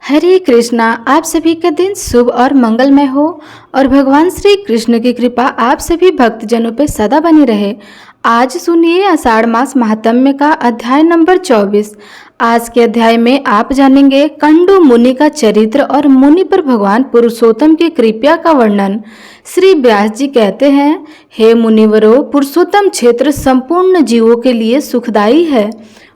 हरे कृष्णा। आप सभी का दिन शुभ और मंगलमय हो और भगवान श्री कृष्ण की कृपा आप सभी भक्तजनों पे सदा बनी रहे। आज सुनिए आषाढ़ मास महात्म्य का अध्याय नंबर 24। आज के अध्याय में आप जानेंगे कंडू मुनि का चरित्र और मुनि पर भगवान पुरुषोत्तम की कृपा का वर्णन। श्री व्यास जी कहते हैं, हे मुनिवरों, पुरुषोत्तम क्षेत्र संपूर्ण जीवों के लिए सुखदायी है।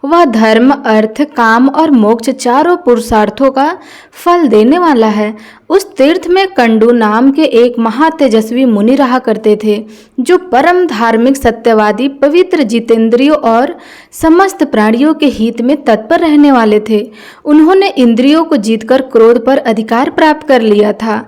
वह धर्म, अर्थ, काम और मोक्ष चारों पुरुषार्थों का फल देने वाला है। उस तीर्थ में कंडू नाम के एक महातेजस्वी मुनि रहा करते थे, जो परम धार्मिक, सत्यवादी, पवित्र, जितेंद्रियों और समस्त प्राणियों के हित में तत्पर रहने वाले थे। उन्होंने इंद्रियों को जीतकर क्रोध पर अधिकार प्राप्त कर लिया था।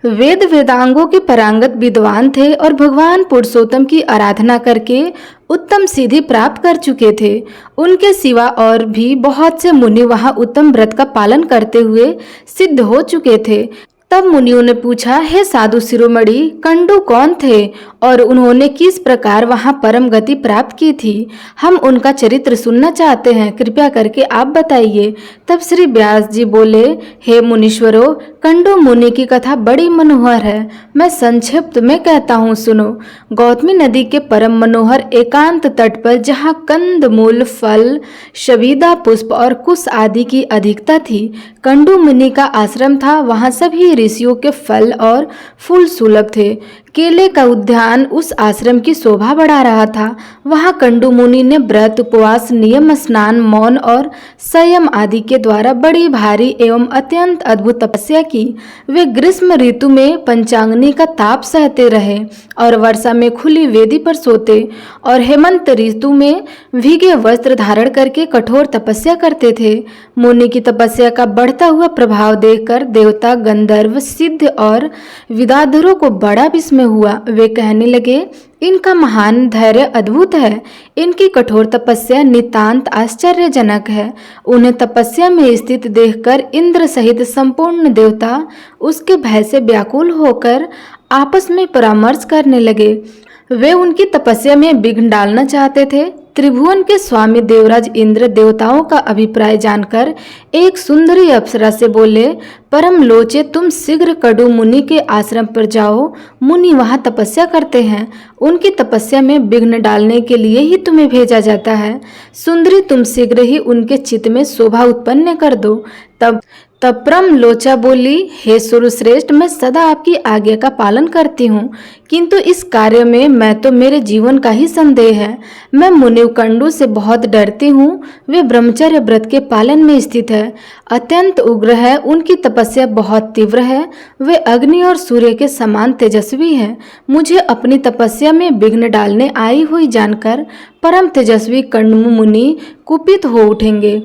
वेद वेदांगों के पारंगत विद्वान थे और भगवान पुरुषोत्तम की आराधना करके उत्तम सिद्धि प्राप्त कर चुके थे। उनके सिवा और भी बहुत से मुनि वहां उत्तम व्रत का पालन करते हुए सिद्ध हो चुके थे। तब मुनियों ने पूछा, हे साधु शिरोमणि, कंडू कौन थे और उन्होंने किस प्रकार वहां परम गति प्राप्त की थी? हम उनका चरित्र सुनना चाहते हैं, कृपया करके आप बताइए। तब श्री व्यास जी बोले, हे मुनीश्वरों, कंडू मुनि की कथा बड़ी मनोहर है। मैं संक्षिप्त में कहता हूँ, सुनो। गौतमी नदी के परम मनोहर एकांत तट पर जहाँ कंद मूल, फल, शबीदा पुष्प और कुश आदि की अधिकता थी, कंडू मुनि का आश्रम था। वहाँ सभी ऋषियों के फल और फूल सुलभ थे। केले का उद्यान उस आश्रम की शोभा बढ़ा रहा था। वहाँ कंडू मुनि ने व्रत, उपवास, नियम, स्नान, मौन और संयम आदि के द्वारा बड़ी भारी एवं अत्यंत अद्भुत तपस्या की। वे ग्रीष्म ऋतु में पंचाग्नि का ताप सहते रहे और वर्षा में खुली वेदी पर सोते और हेमंत ऋतु में भीगे वस्त्र धारण करके कठोर तपस्या करते थे। मुनि की तपस्या का बढ़ता हुआ प्रभाव देखकर देवता, गंधर्व, सिद्ध और विद्याधरों को बड़ा विस्मय हुआ। वे कहने लगे, इनका महान धैर्य अद्भुत है। इनकी कठोर तपस्या नितांत आश्चर्यजनक है। उन्हें तपस्या में स्थित देखकर इंद्र सहित संपूर्ण देवता उसके भय से व्याकुल होकर आपस में परामर्श करने लगे। वे उनकी तपस्या में विघ्न डालना चाहते थे। त्रिभुवन के स्वामी देवराज इंद्र देवताओं का अभिप्राय जानकर एक सुंदरी अप्सरा से बोले, परम लोचे, तुम शीघ्र कंडू मुनि के आश्रम पर जाओ। मुनि वहां तपस्या करते हैं। उनकी तपस्या में विघ्न डालने के लिए ही तुम्हें भेजा जाता है। सुंदरी, तुम शीघ्र ही उनके चित्त में शोभा उत्पन्न कर दो। तब परम लोचा बोली, हे सुरश्रेष्ठ, मैं सदा आपकी आज्ञा का पालन करती हूँ, किंतु इस कार्य में मैं तो मेरे जीवन का ही संदेह है। मैं मुनि कंडू से बहुत डरती हूँ। वे ब्रह्मचर्य व्रत के पालन में स्थित है, अत्यंत उग्र है। उनकी तपस्या बहुत तीव्र है। वे अग्नि और सूर्य के समान तेजस्वी हैं। मुझे अपनी तपस्या में विघ्न डालने आई हुई जानकर परम तेजस्वी कंडू मुनि कुपित हो उठेंगे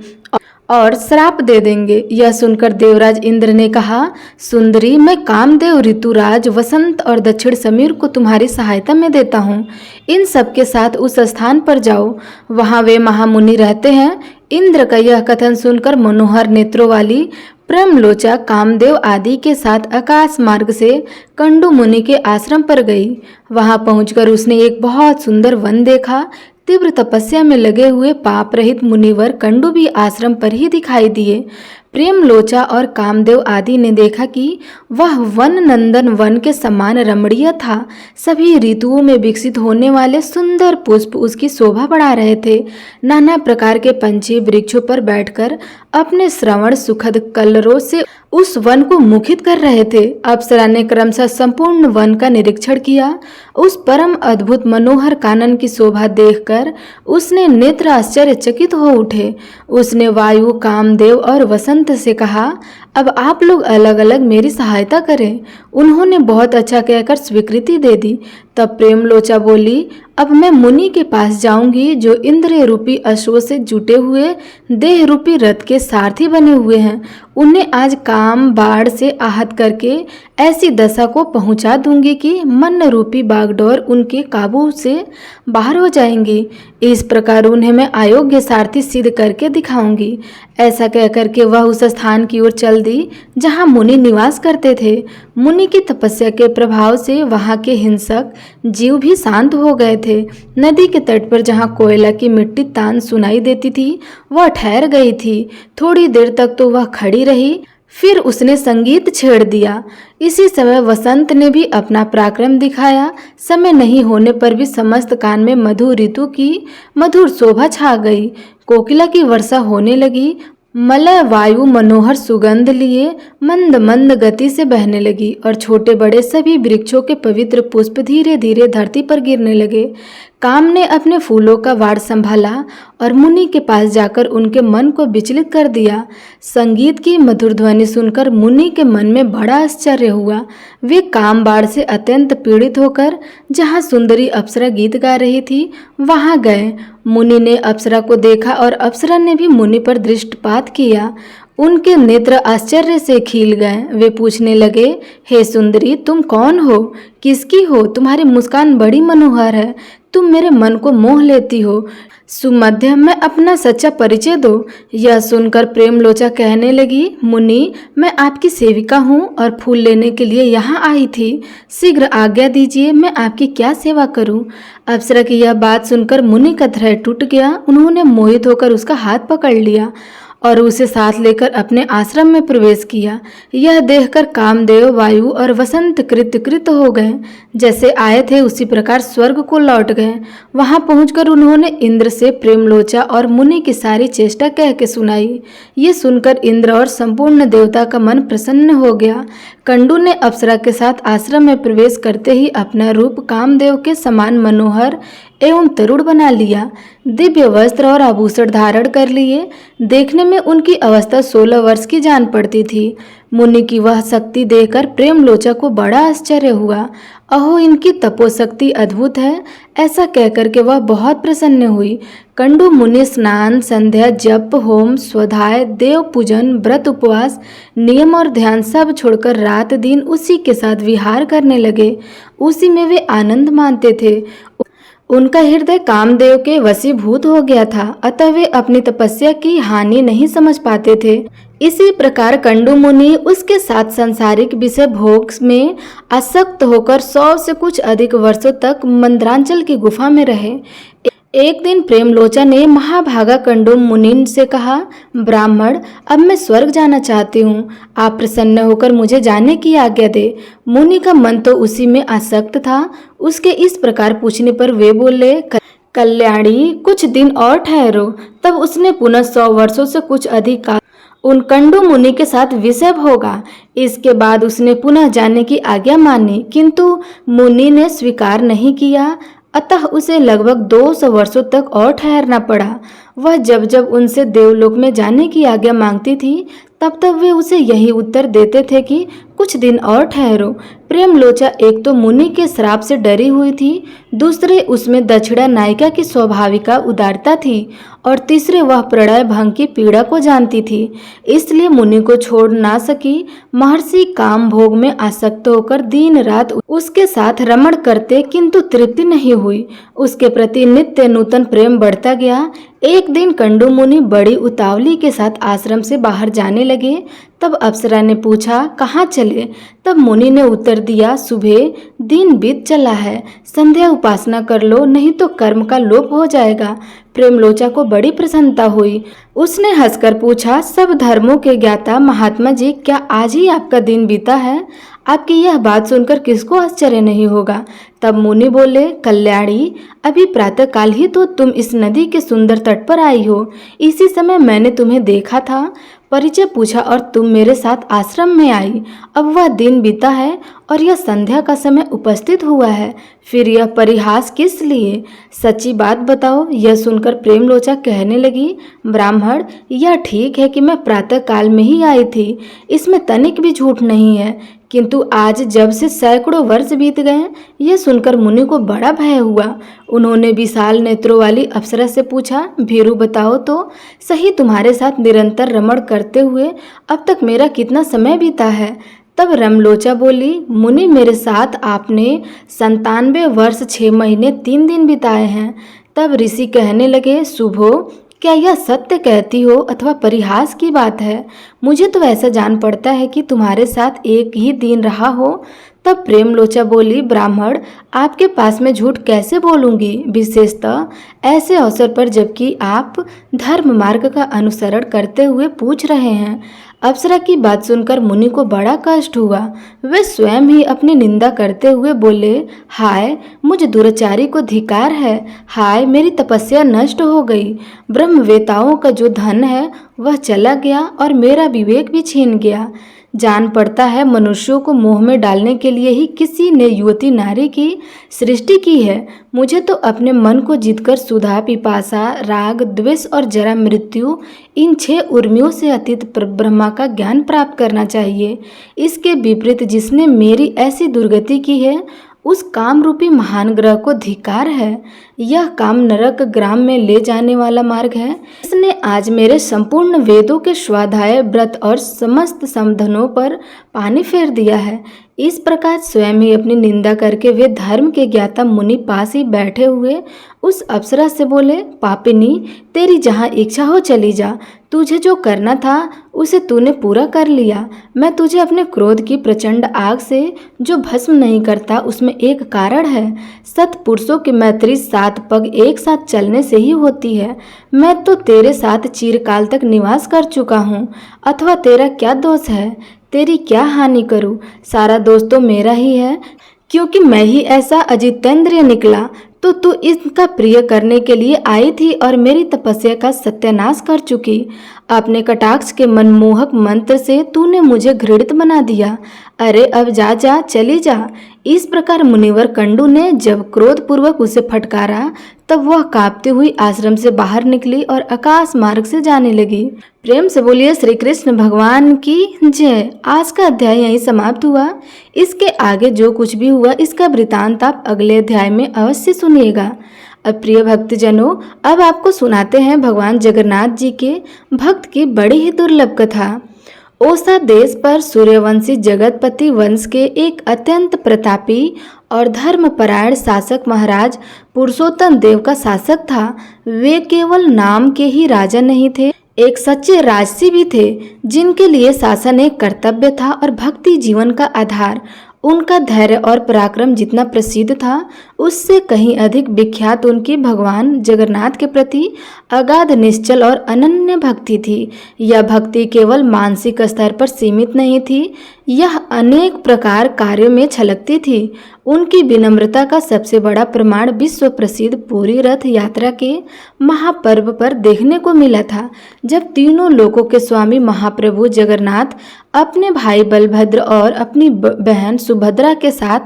और श्राप दे देंगे। यह सुनकर देवराज इंद्र ने कहा, सुंदरी, मैं कामदेव, ऋतुराज, वसंत और दक्षिण समीर को तुम्हारी सहायता में देता हूँ। इन सब के साथ उस स्थान पर जाओ, वहाँ वे महामुनि रहते हैं। इंद्र का यह कथन सुनकर मनोहर नेत्रों वाली प्रेमलोचा कामदेव आदि के साथ आकाश मार्ग से कंडू मुनि के आश्रम पर गई। वहां पहुंचकर उसने एक बहुत सुंदर वन देखा। तीव्र तपस्या में लगे हुए पाप रहित मुनिवर कंडू भी आश्रम पर ही दिखाई दिए। प्रेमलोचा और कामदेव आदि ने देखा कि वह वन नंदन वन के समान रमणीय था। सभी ऋतुओं में विकसित होने वाले सुंदर पुष्प उसकी शोभा बढ़ा रहे थे। नाना प्रकार के पंछी वृक्षों पर बैठकर अपने श्रवण सुखद कलरों से उस वन को मुखित कर रहे थे। अप्सरा ने क्रमशः संपूर्ण वन का निरीक्षण किया। उस परम अद्भुत मनोहर कानन की शोभा देखकर उसने नेत्र आश्चर्यचकित हो उठे। उसने वायु, कामदेव और वसंत से कहा, अब आप लोग अलग अलग मेरी सहायता करें। उन्होंने बहुत अच्छा कहकर स्वीकृति दे दी। तब प्रेमलोचा बोली, अब मैं मुनि के पास जाऊंगी, जो इंद्रिय रूपी अश्वों से जुटे हुए देह रूपी रथ के सारथी बने हुए हैं। उन्हें आज काम बाढ़ से आहत करके ऐसी दशा को पहुंचा दूंगी कि मन रूपी बागडोर उनके काबू से बाहर हो जाएंगी। इस प्रकार उन्हें मैं अयोग्य सारथी सिद्ध करके दिखाऊंगी। ऐसा कहकर के वह उस स्थान की ओर चल दी जहाँ मुनि निवास करते थे। मुनि की तपस्या के प्रभाव से वहाँ के हिंसक जीव भी शांत हो गए थे। नदी के तट पर जहाँ कोयला की मिट्टी तान सुनाई देती थी, वह ठहर गई थी। थोड़ी देर तक तो वह खड़ी रही, फिर उसने संगीत छेड़ दिया। इसी समय वसंत ने भी अपना पराक्रम दिखाया। समय नहीं होने पर भी समस्त कान में मधुर ऋतु की मधुर शोभा छा गई। कोकिला की वर्षा होने लगी। मलय वायु मनोहर सुगंध लिए मंद मंद गति से बहने लगी और छोटे बड़े सभी वृक्षों के पवित्र पुष्प धीरे धीरे धरती पर गिरने लगे। काम ने अपने फूलों का वाड़ संभाला और मुनि के पास जाकर उनके मन को विचलित कर दिया। संगीत की मधुर ध्वनि सुनकर मुनि के मन में बड़ा आश्चर्य हुआ। वे काम बाढ़ से अत्यंत पीड़ित होकर जहाँ सुंदरी अप्सरा गीत गा रही थी वहां गए। मुनि ने अप्सरा को देखा और अप्सरा ने भी मुनि पर दृष्टिपात किया। उनके नेत्र आश्चर्य से खिल गए। वे पूछने लगे, हे सुंदरी, तुम कौन हो? किसकी हो? तुम्हारी मुस्कान बड़ी मनोहर है। तुम मेरे मन को मोह लेती हो। सुमध्य, मैं अपना सच्चा परिचय दो। यह सुनकर प्रेमलोचा कहने लगी, मुनि, मैं आपकी सेविका हूँ और फूल लेने के लिए यहाँ आई थी। शीघ्र आज्ञा दीजिए, मैं आपकी क्या सेवा करूँ? अप्सरा की यह बात सुनकर मुनि का हृदय टूट गया। उन्होंने मोहित होकर उसका हाथ पकड़ लिया और उसे साथ लेकर अपने आश्रम में प्रवेश किया। यह देखकर कामदेव, वायु और वसंत कृतकृत हो गए। जैसे आए थे उसी प्रकार स्वर्ग को लौट गए। वहां पहुंचकर उन्होंने इंद्र से प्रेमलोचा और मुनि की सारी चेष्टा कह के सुनाई। ये सुनकर इंद्र और संपूर्ण देवता का मन प्रसन्न हो गया। कंडू ने अप्सरा के साथ आश्रम में प्रवेश करते ही अपना रूप कामदेव के समान मनोहर एवं तरुण बना लिया। दिव्य वस्त्र और आभूषण धारण कर लिए। देखने में उनकी अवस्था 16 वर्ष की जान पड़ती थी। मुनि की वह शक्ति देखकर प्रेमलोचा को बड़ा आश्चर्य हुआ। अहो, इनकी तपोशक्ति अद्भुत है, ऐसा कहकर के वह बहुत प्रसन्न हुई। कंडू मुनि स्नान, संध्या, जप, होम, स्वाध्याय, देव पूजन, व्रत, उपवास, नियम और ध्यान सब छोड़कर रात दिन उसी के साथ विहार करने लगे। उसी में वे आनंद मानते थे। उनका हृदय कामदेव के वशीभूत हो गया था, अतः वे अपनी तपस्या की हानि नहीं समझ पाते थे। इसी प्रकार कंडू मुनि उसके साथ सांसारिक विषय भोग में आसक्त होकर 100 से कुछ अधिक वर्षों तक मंद्रांचल की गुफा में रहे। एक दिन प्रेमलोचा ने महाभागा कंडू मुनि से कहा, ब्राह्मण, अब मैं स्वर्ग जाना चाहती हूँ। आप प्रसन्न होकर मुझे जाने की आज्ञा दे। मुनि का मन तो उसी में आसक्त था। उसके इस प्रकार पूछने पर वे बोले, कल्याणी, कुछ दिन और ठहरो। तब उसने पुनः 100 वर्षों से कुछ अधिक काल उन कंडू मुनि के साथ विषय भोगा। इसके बाद उसने पुनः जाने की आज्ञा मानी, किंतु मुनि ने स्वीकार नहीं किया। अतः उसे लगभग 200 वर्षों तक और ठहरना पड़ा। वह जब जब उनसे देवलोक में जाने की आज्ञा मांगती थी तब तब वे उसे यही उत्तर देते थे कि कुछ दिन और ठहरो। प्रेमलोचा एक तो मुनि के श्राप से डरी हुई थी, दूसरे उसमें दक्षिणा नायिका की स्वाभाविका उदारता थी और तीसरे वह प्रणय भंग की पीड़ा को जानती थी। इसलिए मुनि को छोड़ ना सकी। महर्षि काम भोग में आसक्त होकर दिन रात उसके साथ रमण करते, किंतु तृप्ति नहीं हुई। उसके प्रति नित्य नूतन प्रेम बढ़ता गया। एक दिन कंडू मुनि बड़ी उतावली के साथ आश्रम से बाहर जाने लगे। तब अप्सरा ने पूछा, कहाँ चले? तब मुनि ने उत्तर दिया, सुबह, दिन बीत चला है, संध्या उपासना कर लो, नहीं तो कर्म का लोप हो जाएगा। प्रेमलोचा को बड़ी प्रसन्नता हुई। उसने हंसकर पूछा, सब धर्मों के ज्ञाता महात्मा जी, क्या आज ही आपका दिन बीता है? आपकी यह बात सुनकर किसको आश्चर्य नहीं होगा? तब मुनि बोले, कल्याणी, अभी प्रातःकाल ही तो तुम इस नदी के सुंदर तट पर आई हो। इसी समय मैंने तुम्हें देखा था, परिचय पूछा और तुम मेरे साथ आश्रम में आई। अब वह दिन बीता है और यह संध्या का समय उपस्थित हुआ है, फिर यह परिहास किस लिए? सच्ची बात बताओ। यह सुनकर प्रेमलोचा कहने लगी, ब्राह्मण, यह ठीक है कि मैं प्रातः काल में ही आई थी, इसमें तनिक भी झूठ नहीं है, किंतु आज जब से सैकड़ों वर्ष बीत गए, यह सुनकर मुनि को बड़ा भय हुआ। उन्होंने विशाल नेत्रों वाली अप्सरा से पूछा, भीरू, बताओ तो सही, तुम्हारे साथ निरंतर रमण करते हुए अब तक मेरा कितना समय बीता है? तब रमलोचा बोली, मुनि, मेरे साथ आपने 97 वर्ष 6 महीने 3 दिन बिताए हैं। तब ऋषि कहने लगे, शुभो, क्या यह सत्य कहती हो अथवा परिहास की बात है? मुझे तो ऐसा जान पड़ता है कि तुम्हारे साथ एक ही दिन रहा हो। तब प्रेमलोचा बोली, ब्राह्मण, आपके पास में झूठ कैसे बोलूंगी, विशेषतः ऐसे अवसर पर जबकि आप धर्म मार्ग का अनुसरण करते हुए पूछ रहे हैं। अप्सरा की बात सुनकर मुनि को बड़ा कष्ट हुआ। वे स्वयं ही अपनी निंदा करते हुए बोले, हाय मुझ दुराचारी को धिक्कार है। हाय मेरी तपस्या नष्ट हो गई। ब्रह्मवेताओं का जो धन है वह चला गया और मेरा विवेक भी छीन गया। जान पड़ता है मनुष्यों को मोह में डालने के लिए ही किसी ने युवती नारी की सृष्टि की है। मुझे तो अपने मन को जीतकर सुधा, पिपासा, राग, द्वेष और जरा मृत्यु इन 6 उर्मियों से अतीत ब्रह्मा का ज्ञान प्राप्त करना चाहिए। इसके विपरीत जिसने मेरी ऐसी दुर्गति की है उस काम रूपी महान ग्रह को धिक्कार है। यह काम नरक ग्राम में ले जाने वाला मार्ग है। इसने आज मेरे संपूर्ण वेदों के स्वाध्याय, व्रत और समस्त समधनों पर पानी फेर दिया है। इस प्रकार स्वयं ही अपनी निंदा करके वे धर्म के ज्ञाता मुनि पास ही बैठे हुए उस अप्सरा से बोले, पापिनी तेरी जहाँ इच्छा हो चली जा। तुझे जो करना था उसे तूने पूरा कर लिया। मैं तुझे अपने क्रोध की प्रचंड आग से जो भस्म नहीं करता उसमें एक कारण है। सत्पुरुषों की मैत्री 7 पग एक साथ चलने से ही होती है। मैं तो तेरे साथ चिरकाल तक निवास कर चुका हूँ, अथवा तेरा क्या दोष है? तेरी क्या हानि करूँ? सारा दोष तो मेरा ही है, क्योंकि मैं ही ऐसा अजितेंद्रिय निकला। तो तू इसका प्रिय करने के लिए आई थी और मेरी तपस्या का सत्यानाश कर चुकी। अपने कटाक्ष के मनमोहक मंत्र से तूने मुझे घृणित बना दिया। अरे अब जा जा, चली जा। इस प्रकार मुनिवर कंडू ने जब क्रोधपूर्वक उसे फटकारा तब वह कांपती हुई आश्रम से बाहर निकली और आकाश मार्ग से जाने लगी। प्रेम से बोलिए श्री कृष्ण भगवान की जय। आज का अध्याय यहीं समाप्त हुआ। इसके आगे जो कुछ भी हुआ इसका वृतांत आप अगले अध्याय में अवश्य सुनिएगा। अब प्रिय भक्तजनों, अब आपको सुनाते हैं भगवान जगन्नाथ जी के भक्त की बड़ी ही दुर्लभ कथा। ओसा देश पर सूर्यवंशी जगतपति वंश के एक अत्यंत प्रतापी और धर्मपरायण शासक महाराज पुरुषोत्तम देव का शासक था। वे केवल नाम के ही राजा नहीं थे, एक सच्चे राजसी भी थे, जिनके लिए शासन एक कर्तव्य था और भक्ति जीवन का आधार। उनका धैर्य और पराक्रम जितना प्रसिद्ध था उससे कहीं अधिक विख्यात उनकी भगवान जगन्नाथ के प्रति अगाध निश्चल और अनन्य भक्ति थी। यह भक्ति केवल मानसिक स्तर पर सीमित नहीं थी, यह अनेक प्रकार कार्यों में छलकती थी। उनकी विनम्रता का सबसे बड़ा प्रमाण विश्व प्रसिद्ध पूरी रथ यात्रा के महापर्व पर देखने को मिला था, जब तीनों लोकों के स्वामी महाप्रभु जगन्नाथ अपने भाई बलभद्र और अपनी बहन सुभद्रा के साथ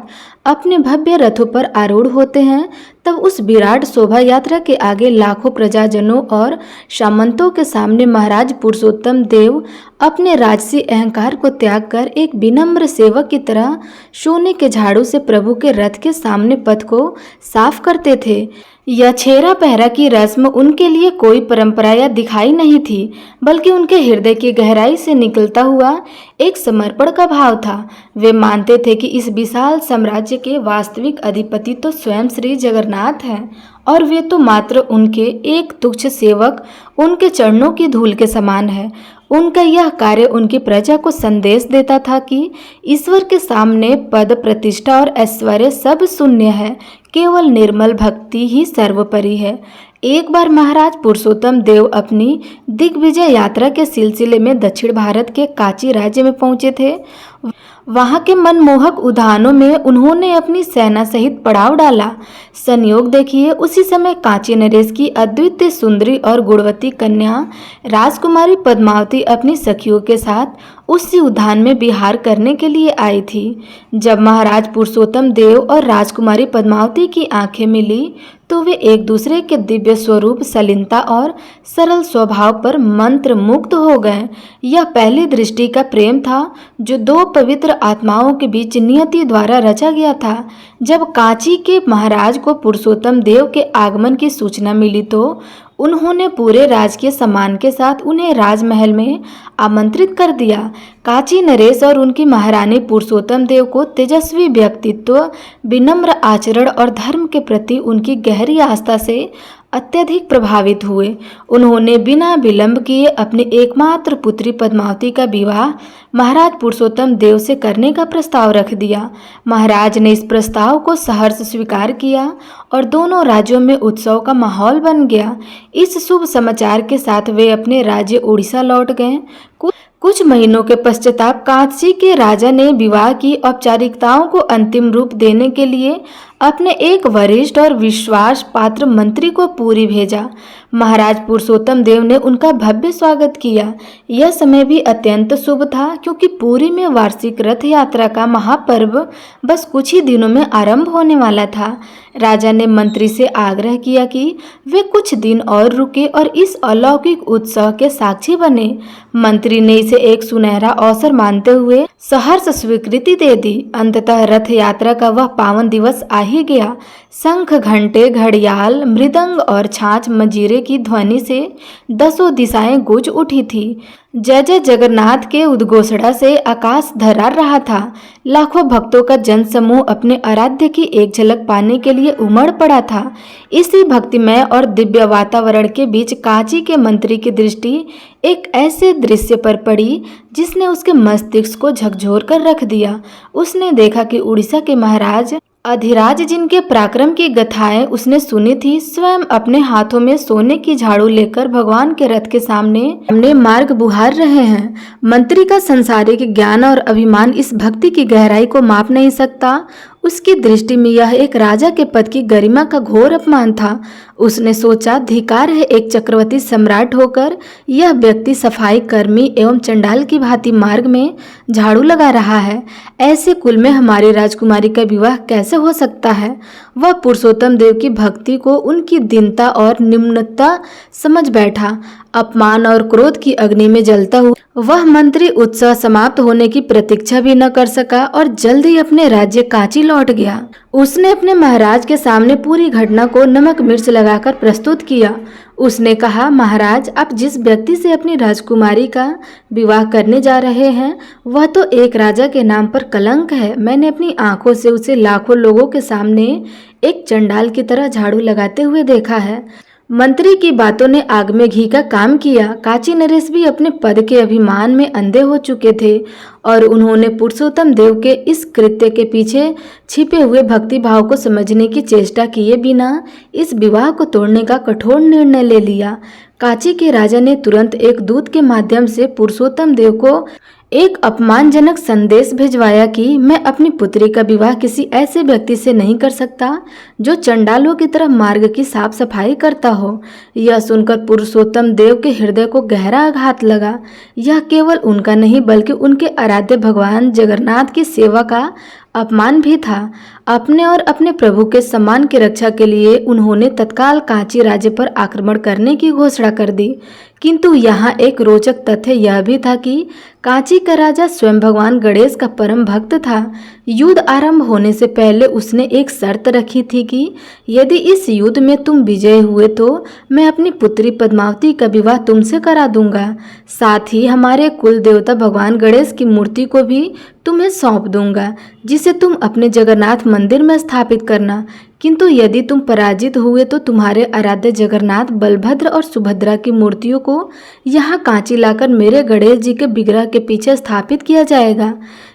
अपने भव्य रथों पर आरूढ़ होते हैं। तब उस विराट शोभा यात्रा के आगे लाखों प्रजाजनों और सामंतों के सामने महाराज पुरुषोत्तम देव अपने राजसी अहंकार को त्याग कर एक विनम्र सेवक की तरह सोने के झाड़ू से प्रभु के रथ के सामने पथ को साफ करते थे। यह छेरा पहरा की रस्म उनके लिए कोई परंपरा या दिखाई नहीं थी, बल्कि उनके हृदय की गहराई से निकलता हुआ एक समर्पण का भाव था। वे मानते थे कि इस विशाल साम्राज्य के वास्तविक अधिपति तो स्वयं श्री जगन्नाथ हैं और वे तो मात्र उनके एक तुच्छ सेवक, उनके चरणों की धूल के समान है। उनका यह कार्य उनकी प्रजा को संदेश देता था कि ईश्वर के सामने पद, प्रतिष्ठा और ऐश्वर्य सब शून्य है, केवल निर्मल भक्ति ही सर्वोपरि है। एक बार महाराज पुरुषोत्तम देव अपनी दिग्विजय यात्रा के सिलसिले में दक्षिण भारत के कांची राज्य में पहुंचे थे। वहां के मनमोहक उद्यानों में उन्होंने अपनी सेना सहित पड़ाव डाला। संयोग देखिए, उसी समय कांची नरेश की अद्वितीय सुंदरी और गुणवती कन्या राजकुमारी पद्मावती अपनी सखियों के साथ उसी उद्यान में विहार करने के लिए आई थी। जब महाराज पुरुषोत्तम देव और राजकुमारी पद्मावती की आंखें मिली तो वे एक दूसरे के दिव्य स्वरूप, शालीनता और सरल स्वभाव पर मंत्र मुग्ध हो गए। यह पहली दृष्टि का प्रेम था जो दो पवित्र आत्माओं के बीच नियति द्वारा रचा गया था। जब कांची के महाराज को पुरुषोत्तम देव के आगमन की सूचना मिली तो उन्होंने पूरे राजकीय सम्मान के साथ उन्हें राजमहल में आमंत्रित कर दिया। कांची नरेश और उनकी महारानी पुरुषोत्तम देव को तेजस्वी व्यक्तित्व, विनम्र आचरण और धर्म के प्रति उनकी गहरी आस्था से अत्यधिक प्रभावित हुए। उन्होंने बिना विलंब किए अपनी एकमात्र पुत्री पद्मावती का विवाह महाराज पुरुषोत्तम देव से करने का प्रस्ताव रख दिया। महाराज ने इस प्रस्ताव को सहर्ष स्वीकार किया और दोनों राज्यों में उत्सव का माहौल बन गया। इस शुभ समाचार के साथ वे अपने राज्य उड़ीसा लौट गए। कुछ महीनों के पश्चाताप कांची के राजा ने विवाह की औपचारिकताओं को अंतिम रूप देने के लिए अपने एक वरिष्ठ और विश्वास पात्र मंत्री को पुरी भेजा। महाराज पुरुषोत्तम देव ने उनका भव्य स्वागत किया। यह समय भी अत्यंत शुभ था, क्योंकि पुरी में वार्षिक रथ यात्रा का महापर्व बस कुछ ही दिनों में आरंभ होने वाला था। राजा ने मंत्री से आग्रह किया कि वे कुछ दिन और रुके और इस अलौकिक उत्सव के साक्षी बने। मंत्री ने इसे एक सुनहरा अवसर मानते हुए सहर्ष स्वीकृति दे दी। अंततः रथ यात्रा का वह पावन दिवस आ ही गया। शंख, घंटे, घड़ियाल, मृदंग और छाछ मंजीरे की ध्वनि से दसों दिशाएं गूंज उठी थी। जय जय जगन्नाथ के उद्घोषणा से आकाश धर्रार रहा था। लाखों भक्तों का जनसमूह अपने आराध्य की एक झलक पाने के लिए उमड़ पड़ा था। इसी भक्तिमय और दिव्य वातावरण के बीच कांची के मंत्री की दृष्टि एक ऐसे दृश्य पर पड़ी जिसने उसके मस्तिष्क को झकझोर कर रख दिया। उसने देखा कि उड़ीसा के महाराज अधिराज, जिनके पराक्रम की गाथाएं उसने सुनी थी, स्वयं अपने हाथों में सोने की झाड़ू लेकर भगवान के रथ के सामने मार्ग बुहार रहे हैं। मंत्री का सांसारिक ज्ञान और अभिमान इस भक्ति की गहराई को माप नहीं सकता। उसकी दृष्टि में यह एक राजा के पद की गरिमा का घोर अपमान था। उसने सोचा, धिक्कार है, एक चक्रवर्ती सम्राट होकर यह व्यक्ति सफाई कर्मी एवं चंडाल की भांति मार्ग में झाड़ू लगा रहा है। ऐसे कुल में हमारी राजकुमारी का विवाह कैसे हो सकता है? वह पुरुषोत्तम देव की भक्ति को उनकी दीनता और निम्नता समझ बैठा। अपमान और क्रोध की अग्नि में जलता हुआ वह मंत्री उत्सव समाप्त होने की प्रतीक्षा भी न कर सका और जल्द ही अपने राज्य कांची लौट गया। उसने अपने महाराज के सामने पूरी घटना को नमक मिर्च लगाकर प्रस्तुत किया। उसने कहा, महाराज, आप जिस व्यक्ति से अपनी राजकुमारी का विवाह करने जा रहे हैं वह तो एक राजा के नाम पर कलंक है। मैंने अपनी आंखों से उसे लाखों लोगों के सामने एक चंडाल की तरह झाड़ू लगाते हुए देखा है। मंत्री की बातों ने आग में घी का काम किया। कांची नरेश भी अपने पद के अभिमान में अंधे हो चुके थे और उन्होंने पुरुषोत्तम देव के इस कृत्य के पीछे छिपे हुए भक्ति भाव को समझने की चेष्टा किए बिना इस विवाह को तोड़ने का कठोर निर्णय ले लिया। कांची के राजा ने तुरंत एक दूत के माध्यम से पुरुषोत्तम देव को एक अपमानजनक संदेश भिजवाया कि मैं अपनी पुत्री का विवाह किसी ऐसे व्यक्ति से नहीं कर सकता जो चंडालों की तरह मार्ग की साफ सफाई करता हो। यह सुनकर पुरुषोत्तम देव के हृदय को गहरा आघात लगा। यह केवल उनका नहीं बल्कि उनके आराध्य भगवान जगन्नाथ की सेवा का अपमान भी था। अपने और अपने प्रभु के सम्मान की रक्षा के लिए उन्होंने तत्काल कांची राज्य पर आक्रमण करने की घोषणा कर दी। किंतु यहाँ एक रोचक तथ्य यह भी था कि कांची का राजा स्वयं भगवान गणेश का परम भक्त था। युद्ध आरंभ होने से पहले उसने एक शर्त रखी थी कि यदि इस युद्ध में तुम विजय हुए तो मैं अपनी पुत्री पद्मावती का विवाह तुमसे करा दूंगा। साथ ही हमारे कुल देवता भगवान गणेश की मूर्ति को भी तुम्हें सौंप दूंगा, जिसे तुम अपने जगन्नाथ मंदिर में स्थापित करना। किंतु यदि तुम पराजित हुए तो तुम्हारे आराध्य जगन्नाथ, बलभद्र और सुभद्रा की मूर्तियों को यहाँ कांची लाकर मेरे गणेश जी के विग्रह के पीछे स्थापित किया जाएगा।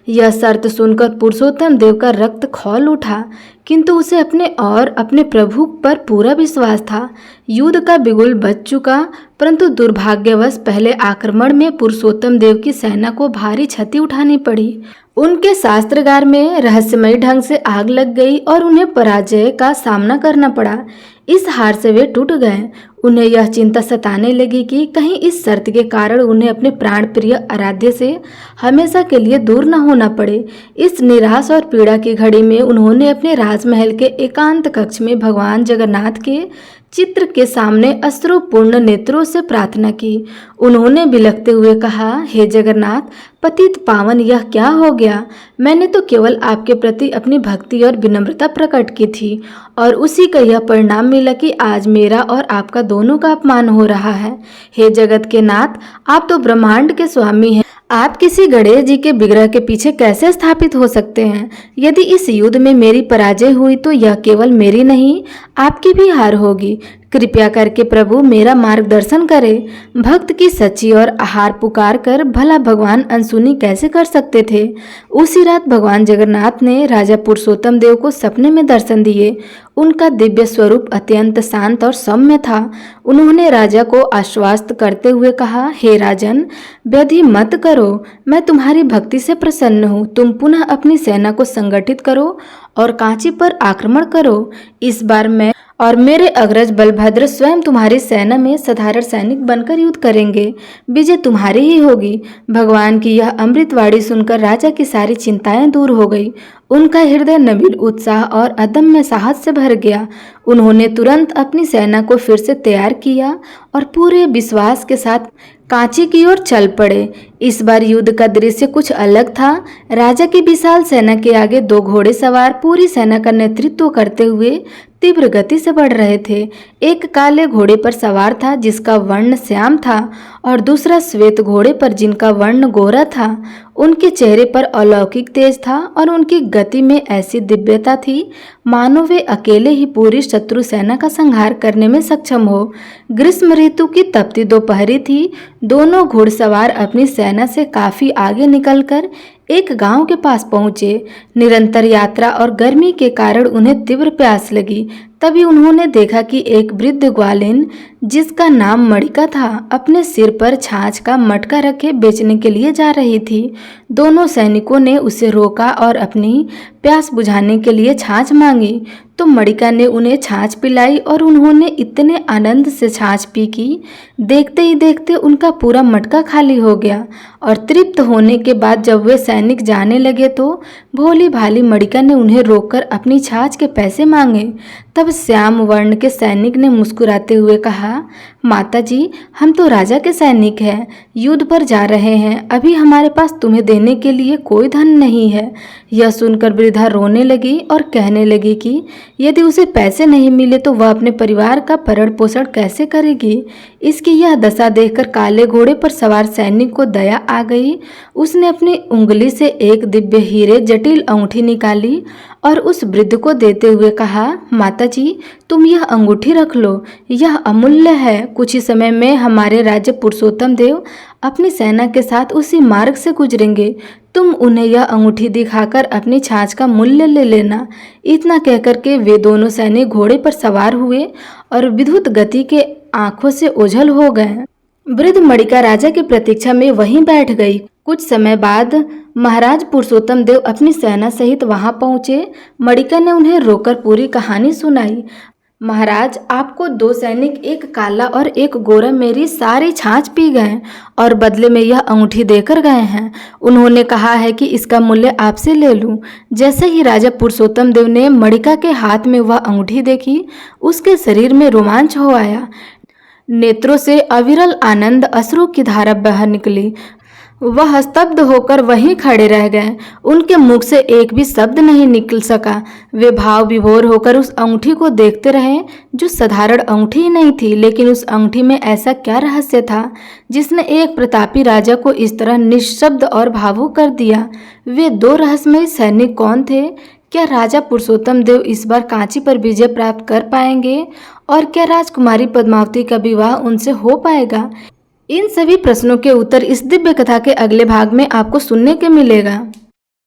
यह शर्त सुनकर पुरुषोत्तम देव का रक्त खौल उठा, किंतु उसे अपने और अपने प्रभु पर पूरा विश्वास था। युद्ध का बिगुल बज चुका, परंतु दुर्भाग्यवश पहले आक्रमण में पुरुषोत्तम देव की सेना को भारी क्षति उठानी पड़ी। उनके शास्त्रागार में रहस्यमयी ढंग से आग लग गई और उन्हें पराजय का सामना करना पड़ा। इस हार से वे टूट गए। उन्हें यह चिंता सताने लगी कि कहीं इस शर्त के कारण उन्हें अपने प्राण प्रिय आराध्य से हमेशा के लिए दूर न होना पड़े। इस निराश और पीड़ा की घड़ी में उन्होंने अपने राजमहल के एकांत कक्ष में भगवान जगन्नाथ के चित्र के सामने अश्रुपूर्ण नेत्रों से प्रार्थना की। उन्होंने बिलखते हुए कहा, हे जगन्नाथ, पतित पावन, यह क्या हो गया? मैंने तो केवल आपके प्रति अपनी भक्ति और विनम्रता प्रकट की थी और उसी का यह परिणाम मिला कि आज मेरा और आपका दोनों का अपमान हो रहा है। हे जगत के नाथ, आप तो ब्रह्मांड के स्वामी हैं। आप किसी गणेश जी के विग्रह के पीछे कैसे स्थापित हो सकते हैं? यदि इस युद्ध में मेरी पराजय हुई तो यह केवल मेरी नहीं, आपकी भी हार होगी। कृपया करके प्रभु मेरा मार्गदर्शन करें। भक्त की सच्ची और आहार पुकार कर भला भगवान अनसुनी कैसे कर सकते थे। उसी रात भगवान जगन्नाथ ने राजा पुरुषोत्तम देव को सपने में दर्शन दिए। उनका दिव्य स्वरूप अत्यंत शांत और सौम्य था। उन्होंने राजा को आश्वस्त करते हुए कहा, हे राजन, व्यधि मत करो, मैं तुम्हारी भक्ति से प्रसन्न हूँ। तुम पुनः अपनी सेना को संगठित करो और कांची पर आक्रमण करो। इस बार मैं और मेरे अग्रज बलभद्र स्वयं तुम्हारी सेना में साधारण सैनिक बनकर युद्ध करेंगे। विजय तुम्हारी ही होगी। भगवान की यह अमृतवाणी सुनकर राजा की सारी चिंताएं दूर हो गई। उनका हृदय नवीन उत्साह और अदम्य साहस से भर गया। उन्होंने तुरंत अपनी सेना को फिर से तैयार किया और पूरे विश्वास के साथ कांची की ओर चल पड़े। इस बार युद्ध का दृश्य कुछ अलग था। राजा की विशाल सेना के आगे 2 घोड़े सवार पूरी सेना का नेतृत्व करते हुए तीव्र गति से बढ़ रहे थे। एक काले घोड़े पर सवार था जिसका वर्ण श्याम था और दूसरा श्वेत घोड़े पर जिनका वर्ण गोरा था। उनके चेहरे पर अलौकिक तेज था और उनकी गति में ऐसी दिव्यता थी मानो वे अकेले ही पूरी शत्रु सेना का संहार करने में सक्षम हो। ग्रीष्म ऋतु की तपती दोपहरी थी। दोनों घुड़सवार अपनी सेना से काफी आगे निकलकर एक गांव के पास पहुंचे। निरंतर यात्रा और गर्मी के कारण उन्हें तीव्र प्यास लगी। तभी उन्होंने देखा कि एक वृद्ध ग्वालिन, जिसका नाम मणिका था, अपने सिर पर छाछ का मटका रखे बेचने के लिए जा रही थी। दोनों सैनिकों ने उसे रोका और अपनी प्यास बुझाने के लिए छाछ मांगी, तो मणिका ने उन्हें छाछ पिलाई और उन्होंने इतने आनंद से छाछ पी कि देखते ही देखते उनका पूरा मटका खाली हो गया। और तृप्त होने के बाद जब वे सैनिक जाने लगे तो भोली भाली मणिका ने उन्हें रोककर अपनी छाछ के पैसे मांगे। तब श्याम वर्ण के सैनिक ने मुस्कुराते हुए कहा, माता जी, हम तो राजा के सैनिक हैं, युद्ध पर जा रहे हैं। अभी हमारे पास तुम्हें देने के लिए कोई धन नहीं है। यह सुनकर वृद्धा रोने लगी और कहने लगी कि यदि उसे पैसे नहीं मिले तो वह अपने परिवार का भरण पोषण कैसे करेगी। इसकी यह दशा देखकर काले घोड़े पर सवार सैनिक को दया आ गई। उसने अपनी उंगली से एक दिव्य हीरे जटिल अंगूठी निकाली और उस वृद्ध को देते हुए कहा, माता जी, तुम यह अंगूठी रख लो, यह अमूल्य है। कुछ ही समय में हमारे राज्य पुरुषोत्तम देव अपनी सेना के साथ उसी मार्ग से गुजरेंगे। तुम उन्हें यह अंगूठी दिखाकर अपनी छाछ का मूल्य ले लेना। इतना कहकर के वे दोनों सैनिक घोड़े पर सवार हुए और विद्युत गति के आंखों से ओझल हो गए। वृद्ध मणिका राजा की प्रतीक्षा में वहीं बैठ गई। कुछ समय बाद महाराज पुरुषोत्तम देव अपनी सेना सहित वहां पहुंचे। मणिका ने उन्हें रोकर पूरी कहानी सुनाई। महाराज, आपको 2 सैनिक, एक काला और एक गोरा, मेरी सारी छाछ पी गए और बदले में यह अंगूठी देकर गए हैं। उन्होंने कहा है कि इसका मूल्य आपसे ले लूं। जैसे ही राजा पुरुषोत्तम देव ने मणिका के हाथ में वह अंगूठी देखी, उसके शरीर में रोमांच हो आया। नेत्रों से अविरल आनंद अश्रु की धारा बह निकली। वह स्तब्ध होकर वहीं खड़े रह गए। उनके मुख से एक भी शब्द नहीं निकल सका। वे भाव विभोर होकर उस अंगूठी को देखते रहे, जो साधारण अंगूठी ही नहीं थी, लेकिन उस अंगूठी में ऐसा क्या रहस्य था जिसने एक प्रतापी राजा को इस तरह निःशब्द और भावुक कर दिया। वे 2 रहस्यमयी सैनिक कौन थे? क्या राजा पुरुषोत्तम देव इस बार कांची पर विजय प्राप्त कर पाएंगे? और क्या राजकुमारी पद्मावती का विवाह उनसे हो पाएगा? इन सभी प्रश्नों के उत्तर इस दिव्य कथा के अगले भाग में आपको सुनने के मिलेगा।